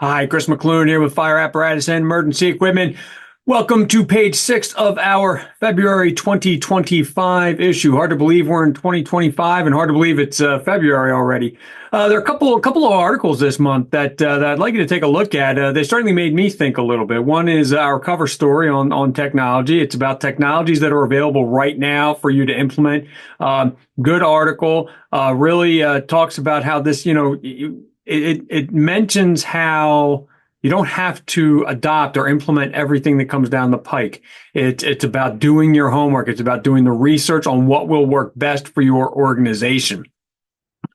Hi, Chris Mc Loone here with Fire Apparatus and Emergency Equipment. Welcome to page 6 of our February 2025 issue. Hard to believe we're in 2025 and hard to believe it's February already. There are a couple of articles this month that I'd like you to take a look at. They certainly made me think a little bit. One is our cover story on technology. It's about technologies that are available right now for you to implement. Good article. Really talks about how this, it mentions how you don't have to adopt or implement everything that comes down the pike. It's about doing your homework. It's about doing the research on what will work best for your organization,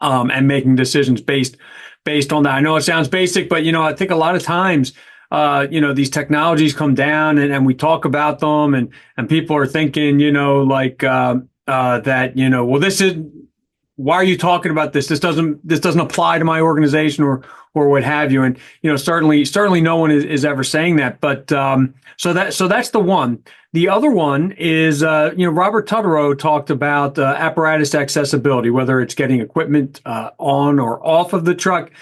and making decisions based on that. I know it sounds basic, but I think a lot of times, these technologies come down and we talk about them, and people are thinking, well, this is. Why are you talking about this? This doesn't apply to my organization or what have you. And certainly no one is ever saying that. But so that's the one. The other one is Robert Tutterow talked about apparatus accessibility, whether it's getting equipment on or off of the truck,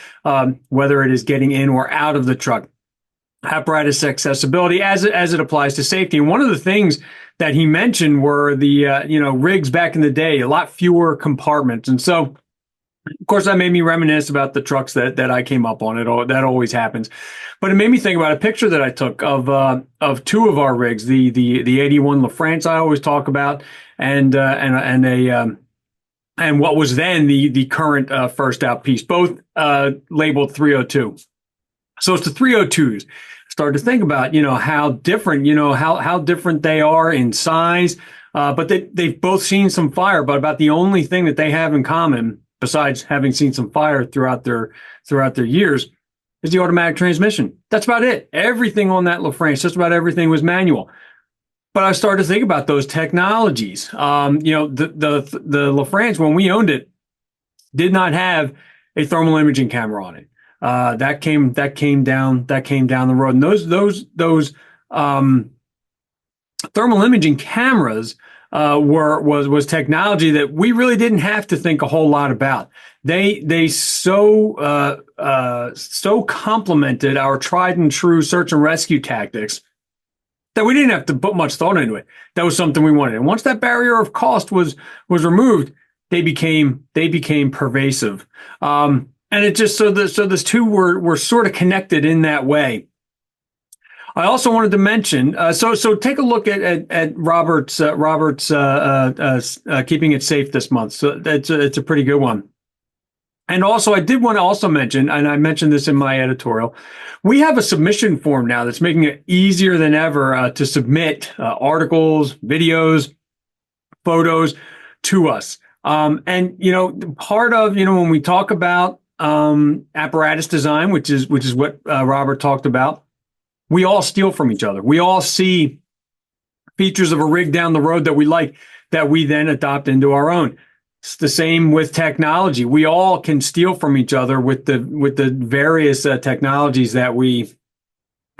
whether it is getting in or out of the truck. Apparatus accessibility as it applies to safety. And one of the things that he mentioned were the rigs back in the day, a lot fewer compartments. And so, of course, that made me reminisce about the trucks that I came up on. That always happens. But it made me think about a picture that I took of two of our rigs, the 81 LaFrance I always talk about, and what was then the current first out piece, both labeled 302. So it's the 302s. Started to think about, how different, how different they are in size. But they've both seen some fire, but about the only thing that they have in common, besides having seen some fire throughout their years, is the automatic transmission. That's about it. Everything on that LaFrance, just about everything was manual. But I started to think about those technologies. The LaFrance, when we owned it, did not have a thermal imaging camera on it. That came down the road. And those thermal imaging cameras was technology that we really didn't have to think a whole lot about. They so complemented our tried and true search and rescue tactics that we didn't have to put much thought into it. That was something we wanted. And once that barrier of cost was removed, they became pervasive. And it just so those two were sort of connected in that way. I also wanted to mention, so take a look at Robert's keeping it safe this month. So it's a pretty good one. And also, I did want to also mention, and I mentioned this in my editorial, we have a submission form now that's making it easier than ever to submit articles, videos, photos to us. And part of when we talk about apparatus design, which is what Robert talked about, we all steal from each other. We all see features of a rig down the road that we like, that we then adopt into our own. It's the same with technology. We all can steal from each other with the various technologies that we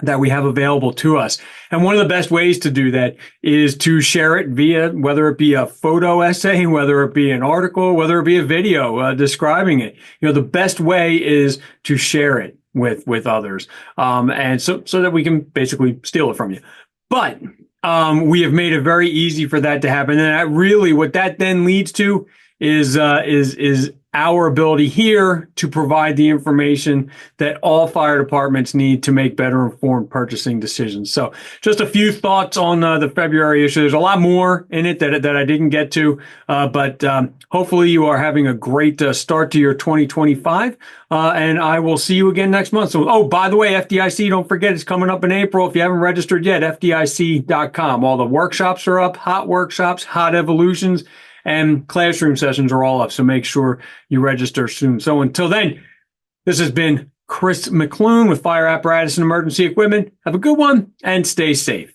have available to us. And one of the best ways to do that is to share it via, whether it be a photo essay, whether it be an article, whether it be a video describing it. The best way is to share it with others, and so that we can basically steal it from you. But we have made it very easy for that to happen. And what that then leads to is our ability here to provide the information that all fire departments need to make better informed purchasing decisions. So just a few thoughts on the February issue. There's a lot more in it that I didn't get to, but hopefully you are having a great start to your 2025, and I will see you again next month. So, by the way, FDIC, don't forget, it's coming up in April. If you haven't registered yet, FDIC.com. All the workshops are up, hot workshops, hot evolutions, and classroom sessions are all up, so make sure you register soon. So until then, this has been Chris Mc Loone with Fire Apparatus and Emergency Equipment. Have a good one and stay safe.